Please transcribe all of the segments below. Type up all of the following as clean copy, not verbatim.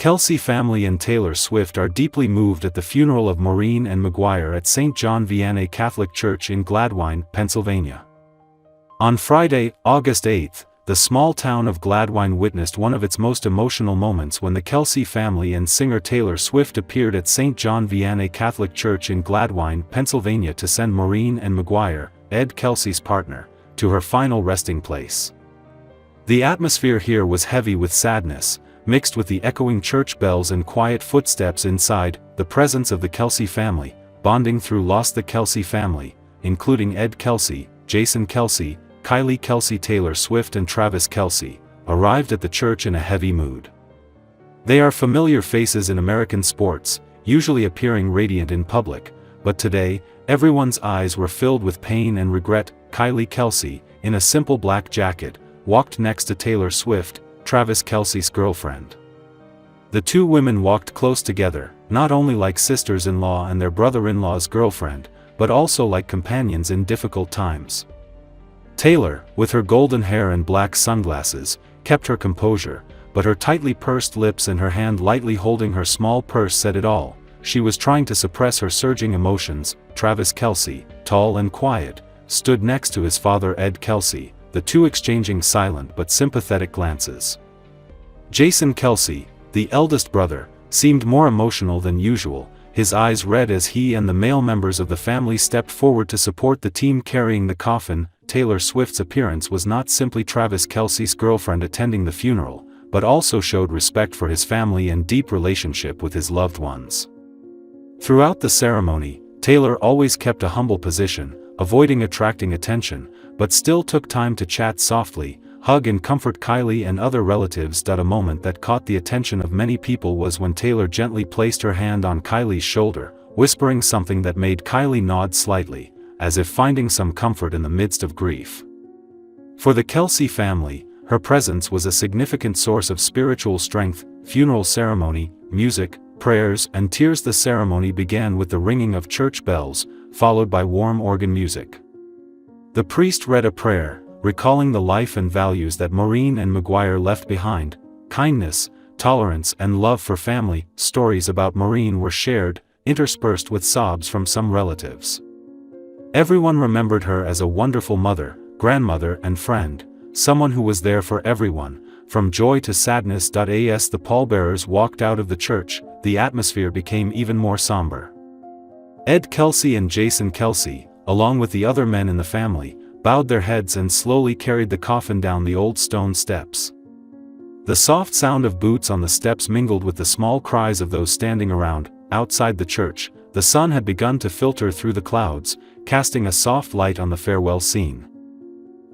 Kelce family and Taylor Swift are deeply moved at the funeral of Maureen and Maguire at St. John Vianney Catholic Church in Gladwine, Pennsylvania. On Friday, August 8, the small town of Gladwine witnessed one of its most emotional moments when the Kelce family and singer Taylor Swift appeared at St. John Vianney Catholic Church in Gladwine, Pennsylvania to send Maureen and Maguire, Ed Kelce's partner, to her final resting place. The atmosphere here was heavy with sadness, mixed with the echoing church bells and quiet footsteps inside. The presence of the Kelce family, bonding through loss. The Kelce family, including Ed Kelce, Jason Kelce, Kylie Kelce, Taylor Swift and Travis Kelce, arrived at the church in a heavy mood. They are familiar faces in American sports, usually appearing radiant in public, but today, everyone's eyes were filled with pain and regret. Kylie Kelce, in a simple black jacket, walked next to Taylor Swift, Travis Kelce's girlfriend. The two women walked close together, not only like sisters-in-law and their brother-in-law's girlfriend, but also like companions in difficult times. Taylor, with her golden hair and black sunglasses, kept her composure, but her tightly pursed lips and her hand lightly holding her small purse said it all. She was trying to suppress her surging emotions. Travis Kelce, tall and quiet, stood next to his father Ed Kelce, the two exchanging silent but sympathetic glances. Jason Kelce, the eldest brother, seemed more emotional than usual, his eyes red as he and the male members of the family stepped forward to support the team carrying the coffin. Taylor Swift's appearance was not simply Travis Kelce's girlfriend attending the funeral, but also showed respect for his family and deep relationship with his loved ones. Throughout the ceremony, Taylor always kept a humble position, avoiding attracting attention, but still took time to chat softly, hug and comfort Kylie and other relatives. A moment that caught the attention of many people was when Taylor gently placed her hand on Kylie's shoulder, whispering something that made Kylie nod slightly, as if finding some comfort in the midst of grief. For the Kelce family, her presence was a significant source of spiritual strength. Funeral ceremony, music, prayers and tears. The ceremony began with the ringing of church bells, followed by warm organ music. The priest read a prayer, recalling the life and values that Maureen and Maguire left behind: kindness, tolerance and love for family. Stories about Maureen were shared, interspersed with sobs from some relatives. Everyone remembered her as a wonderful mother, grandmother and friend, someone who was there for everyone, from joy to sadness. As the pallbearers walked out of the church, the atmosphere became even more somber. Ed Kelce and Jason Kelce, along with the other men in the family, bowed their heads and slowly carried the coffin down the old stone steps. The soft sound of boots on the steps mingled with the small cries of those standing around. Outside the church, the sun had begun to filter through the clouds, casting a soft light on the farewell scene.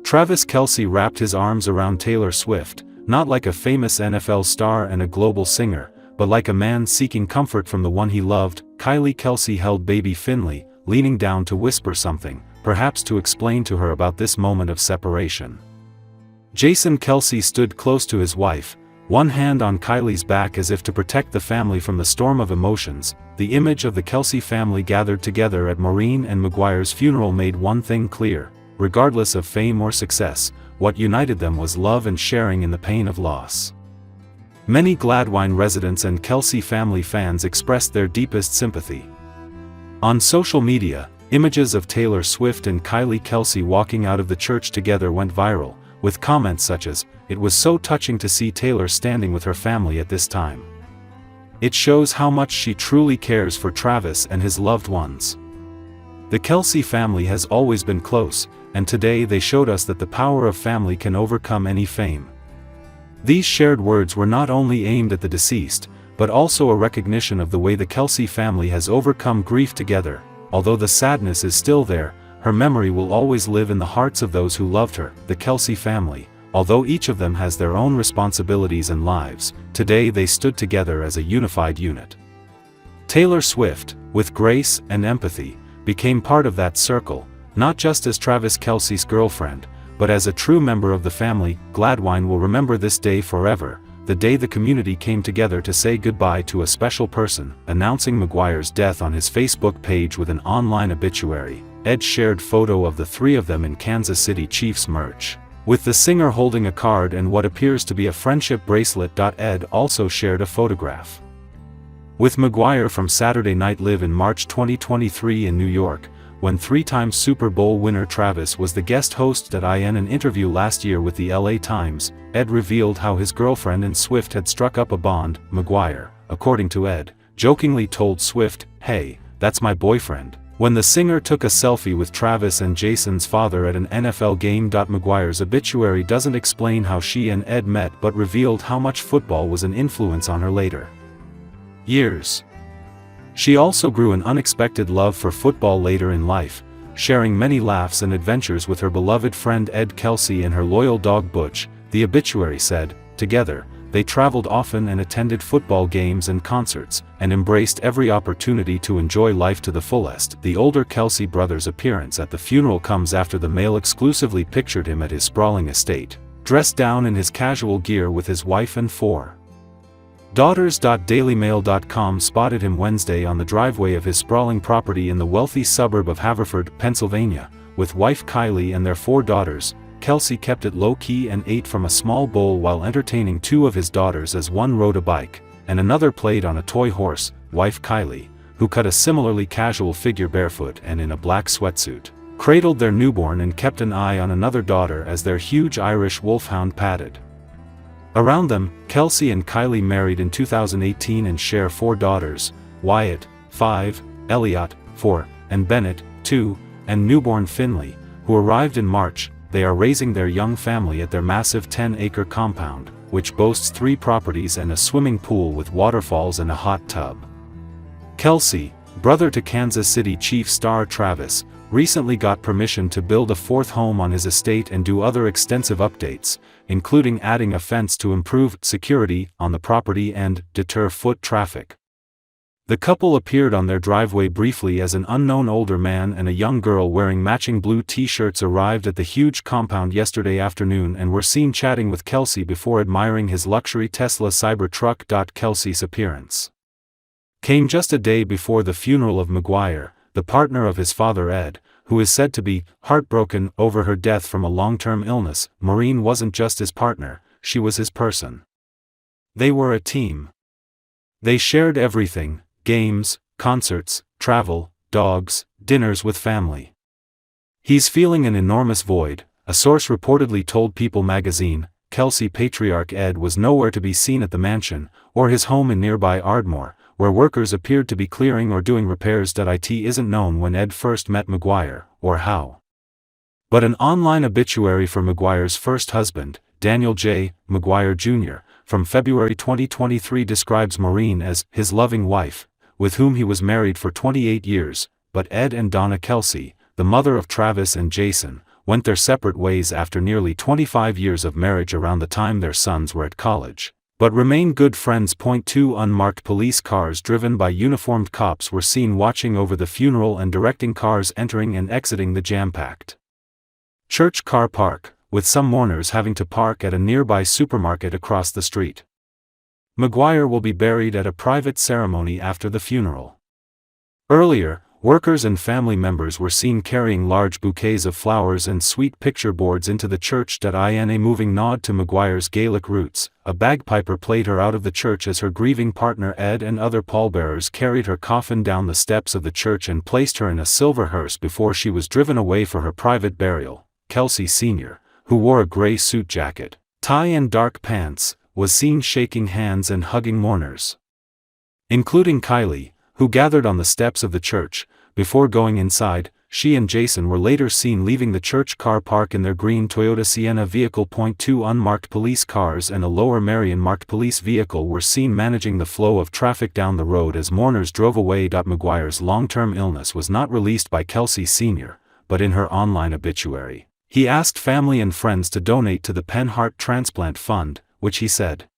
Travis Kelce wrapped his arms around Taylor Swift, not like a famous NFL star and a global singer, but like a man seeking comfort from the one he loved. Kylie Kelce held baby Finley, leaning down to whisper something, perhaps to explain to her about this moment of separation. Jason Kelce stood close to his wife, one hand on Kylie's back as if to protect the family from the storm of emotions. The image of the Kelce family gathered together at Maureen and Maguire's funeral made one thing clear: regardless of fame or success, what united them was love and sharing in the pain of loss. Many Gladwine residents and Kelce family fans expressed their deepest sympathy. On social media, images of Taylor Swift and Kylie Kelce walking out of the church together went viral, with comments such as, "It was so touching to see Taylor standing with her family at this time. It shows how much she truly cares for Travis and his loved ones." The Kelce family has always been close, and today they showed us that the power of family can overcome any fame. These shared words were not only aimed at the deceased, but also a recognition of the way the Kelce family has overcome grief together. Although the sadness is still there, her memory will always live in the hearts of those who loved her. The Kelce family, although each of them has their own responsibilities and lives, today they stood together as a unified unit. Taylor Swift, with grace and empathy, became part of that circle, not just as Travis Kelce's girlfriend, but as a true member of the family. Gladwine will remember this day forever, the day the community came together to say goodbye to a special person. Announcing Maguire's death on his Facebook page with an online obituary, Ed shared photo of the three of them in Kansas City Chiefs merch. with the singer holding a card and what appears to be a friendship bracelet. Ed also shared a photograph with Maguire from Saturday Night Live in March 2023 in New York, when three-time Super Bowl winner Travis was the guest host. In an interview last year with the LA Times, Ed revealed how his girlfriend and Swift had struck up a bond. Maguire, according to Ed, jokingly told Swift, "Hey, that's my boyfriend," when the singer took a selfie with Travis and Jason's father at an NFL game. Maguire's obituary doesn't explain how she and Ed met but revealed how much football was an influence on her later years. She also grew an unexpected love for football later in life, sharing many laughs and adventures with her beloved friend Ed Kelce and her loyal dog Butch. The obituary said, "Together, they traveled often and attended football games and concerts, and embraced every opportunity to enjoy life to the fullest." The older Kelce brother's appearance at the funeral comes after the male exclusively pictured him at his sprawling estate, dressed down in his casual gear with his wife and 4 daughters. DailyMail.com spotted him Wednesday on the driveway of his sprawling property in the wealthy suburb of Haverford, Pennsylvania, with wife Kylie and their 4 daughters. Kelce kept it low-key and ate from a small bowl while entertaining 2 of his daughters as one rode a bike, and another played on a toy horse. Wife Kylie, who cut a similarly casual figure barefoot and in a black sweatsuit, cradled their newborn and kept an eye on another daughter as their huge Irish wolfhound padded around them. Kelce and Kylie married in 2018 and share 4 daughters, Wyatt, 5, Elliot, 4, and Bennett, 2, and newborn Finley, who arrived in March. They are raising their young family at their massive 10-acre compound, which boasts 3 properties and a swimming pool with waterfalls and a hot tub. Kelce, brother to Kansas City Chiefs star Travis, recently got permission to build a 4th home on his estate and do other extensive updates, including adding a fence to improve security on the property and deter foot traffic. The couple appeared on their driveway briefly as an unknown older man and a young girl wearing matching blue t-shirts arrived at the huge compound yesterday afternoon and were seen chatting with Kelce before admiring his luxury Tesla Cybertruck. Kelce's appearance came just a day before the funeral of Maguire, the partner of his father Ed, who is said to be heartbroken over her death from a long-term illness. Maureen wasn't just his partner, she was his person. They were a team. They shared everything: games, concerts, travel, dogs, dinners with family. "He's feeling an enormous void," a source reportedly told People magazine. Kelce patriarch Ed was nowhere to be seen at the mansion, or his home in nearby Ardmore, where workers appeared to be clearing or doing repairs. It isn't known when Ed first met Maguire, or how. But an online obituary for Maguire's first husband, Daniel J. Maguire Jr., from February 2023 describes Maureen as his loving wife, with whom he was married for 28 years, but Ed and Donna Kelce, the mother of Travis and Jason, went their separate ways after nearly 25 years of marriage around the time their sons were at college, but remain good friends. 2 Unmarked police cars driven by uniformed cops were seen watching over the funeral and directing cars entering and exiting the jam-packed church car park, with some mourners having to park at a nearby supermarket across the street. Maguire will be buried at a private ceremony after the funeral. Earlier, workers and family members were seen carrying large bouquets of flowers and sweet picture boards into the church. In a moving nod to Maguire's Gaelic roots, a bagpiper played her out of the church as her grieving partner Ed and other pallbearers carried her coffin down the steps of the church and placed her in a silver hearse before she was driven away for her private burial. Kelce Sr., who wore a gray suit jacket, tie and dark pants, was seen shaking hands and hugging mourners, including Kylie, who gathered on the steps of the church. Before going inside, she and Jason were later seen leaving the church car park in their green Toyota Sienna vehicle. 2 Unmarked police cars and a Lower Merion marked police vehicle were seen managing the flow of traffic down the road as mourners drove away. Maguire's long-term illness was not released by Kelce Sr., but in her online obituary, he asked family and friends to donate to the Penn Heart Transplant Fund, which he said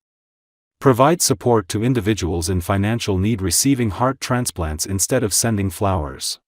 provides support to individuals in financial need receiving heart transplants instead of sending flowers.